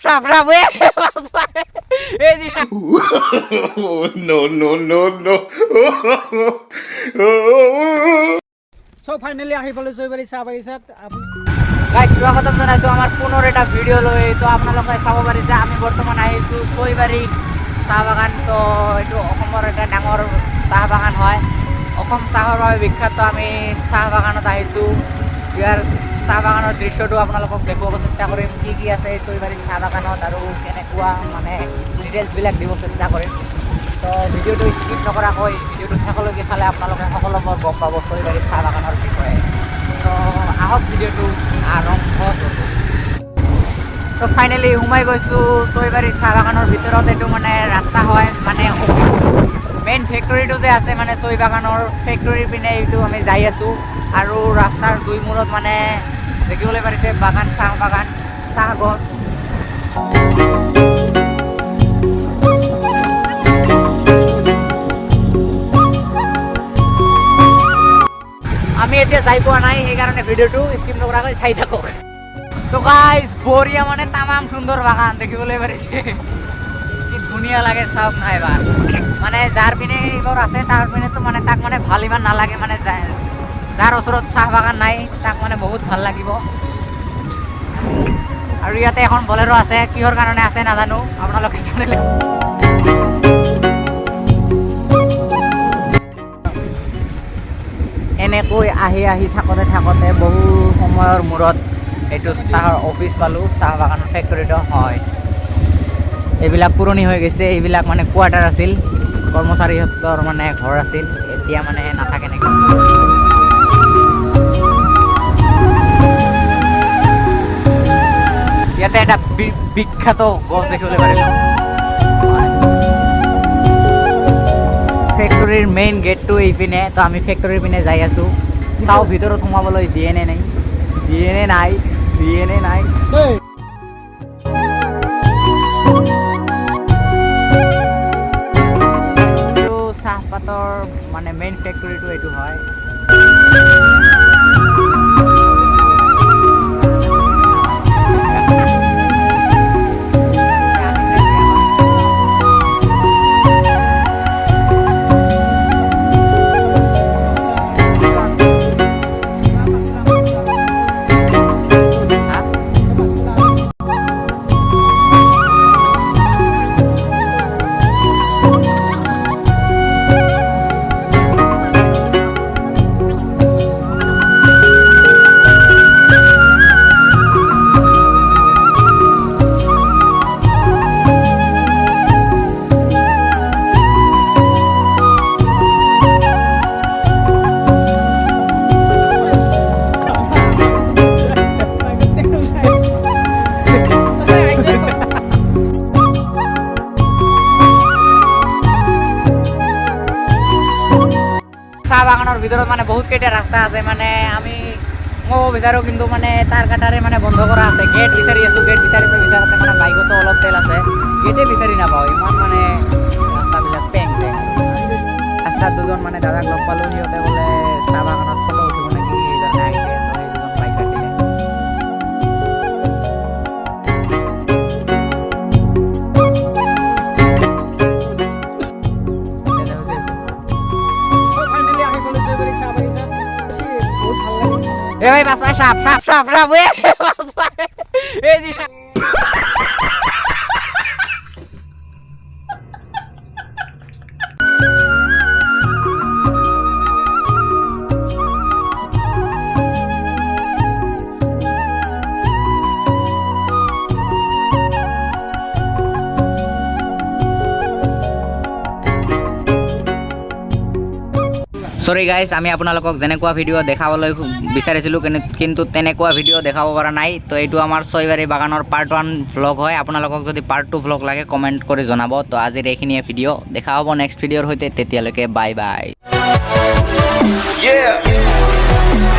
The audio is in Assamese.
সাপ সাপ এই যে No, no, no, no. So finally আহি পালো চৈবাৰী চাহ বাগিচাত। আপুনি গাইজ স্বাগতম জনাইছোঁ আমাৰ পুনৰ এটা ভিডিঅ' লৈ। তো আপোনালোকে চাব পাৰিছে আমি বৰ্তমান আহিছোঁ চৈবাৰী চাহ বাগান। তো এইটো অসমৰ এটা ডাঙৰ চাহ বাগান হয়, অসম চাহৰ বাবে বিখ্যাত। আমি চাহ বাগানত আহিছোঁ, ইয়াৰ চাহ বাগানৰ দৃশ্যটো আপোনালোকক দেখুৱাব চেষ্টা কৰিম, কি কি আছে এই চৈবাৰী চাহ বাগানত আৰু কেনেকুৱা মানে ডিটেইলছবিলাক দিব চেষ্টা কৰিম। তো ভিডিঅ'টো স্কিপ নকৰাকৈ ভিডিঅ'টো শেষলৈকে চালে আপোনালোকে সকলোবোৰ গম পাব চৈবাৰী চাহ বাগানৰ বিষয়ে। তো আহক ভিডিঅ'টো আৰম্ভ কৰোঁ। তো ফাইনেলি সোমাই গৈছোঁ চৈবাৰী চাহ বাগানৰ ভিতৰত। এইটো মানে ৰাস্তা হয়, মানে মেইন ফেক্টৰীটো যে আছে মানে চৈ বাগানৰ ফেক্টৰীৰ পিনে এইটো আমি যাই আছোঁ। আৰু ৰাস্তাৰ দুই মূৰত মানে দেখিবলৈ পাৰিছে বাগান, চাহ বাগান, চাহ গছ। আমি এতিয়া যাই পোৱা নাই, সেইকাৰণে ভিডিঅ'টো স্কিপ নকৰাকৈ চাই থাকক। তো গাইজ বঢ়িয়া মানে তামাম সুন্দৰ বাগান দেখিবলৈ পাৰিছে, কি ধুনীয়া লাগে চাওক না এবাৰ। মানে যাৰ পিনে এইবোৰ আছে তাৰ পিনেতো মানে তাক মানে ভাল ইমান নালাগে, মানে যাৰ ওচৰত চাহ বাগান নাই তাক মানে বহুত ভাল লাগিব। আৰু ইয়াতে এখন বলেৰো আছে, কিহৰ কাৰণে আছে নাজানো, আপোনালোকে জানিলে। এনেকৈ আহি আহি থাকোঁতে থাকোঁতে বহু সময়ৰ মূৰত এইটো চাহৰ অফিচ পালোঁ, চাহ বাগানৰ ফেক্টৰীটো হয়। এইবিলাক পুৰণি হৈ গৈছে, এইবিলাক মানে কোৱাৰ্টাৰ আছিল, কৰ্মচাৰীহঁতৰ মানে ঘৰ আছিল, এতিয়া মানে নাথাকে নেকি। ইয়াতে এটা বিখ্যাত গছ দেখিবলৈ পাৰিলোঁ। ফেক্টৰীৰ মেইন গেটটো এইপিনে, তো আমি ফেক্টৰীৰ পিনে যাই আছোঁ। চাওঁ ভিতৰত সোমাবলৈ দিয়ে নে নাই, দিয়ে নে নাই, দিয়ে নে নাই। এইটো চাহপাতৰ মানে মেইন ফেক্টৰীটো এইটো হয়। চাহ বাগানৰ ভিতৰত মানে বহুত কেইটা ৰাস্তা আছে, মানে আমি সোমাব বিচাৰোঁ কিন্তু মানে তাৰ কাটাৰে মানে বন্ধ কৰা আছে। গেট বিচাৰি আছোঁ, গেট বিচাৰোঁতে মানে বাইকতো অলপ তেল আছে, গেটে বিচাৰি নাপাওঁ, ইমান মানে ৰাস্তাবিলাক পেং পেং। ৰাস্তাত দুজন মানে দাদাক লগ পালোঁ, সিহঁতে বোলে চাহ বাগানত ফটো উঠিব নেকি, সেইকাৰণে আহিছে। তো সেই দুজন বাইক কাটিলে। ফাইনালি আহি পালো চৈবাৰী চাহ বাগিচাত। বহুত ভাল লাগিল। এ ভাই বাস সাপ সাপ সাপ সাপ এই যে সাপ। সৰি গাইজ, আমি আপোনালোকক যেনেকুৱা ভিডিঅ' দেখাবলৈ বিচাৰিছিলোঁ কিন্তু তেনেকুৱা ভিডিঅ' দেখাব পৰা নাই। তো এইটো আমাৰ চৈবাৰী বাগানৰ পাৰ্ট 1 ভ্লগ হয়। আপোনালোকক যদি পাৰ্ট 2 ভ্লগ লাগে কমেণ্ট কৰি জনাব। তো আজিৰ এইখিনিয়ে ভিডিঅ', দেখা হ'ব নেক্সট ভিডিঅ'ৰ সৈতে, তেতিয়ালৈকে বাই বাই। Yeah.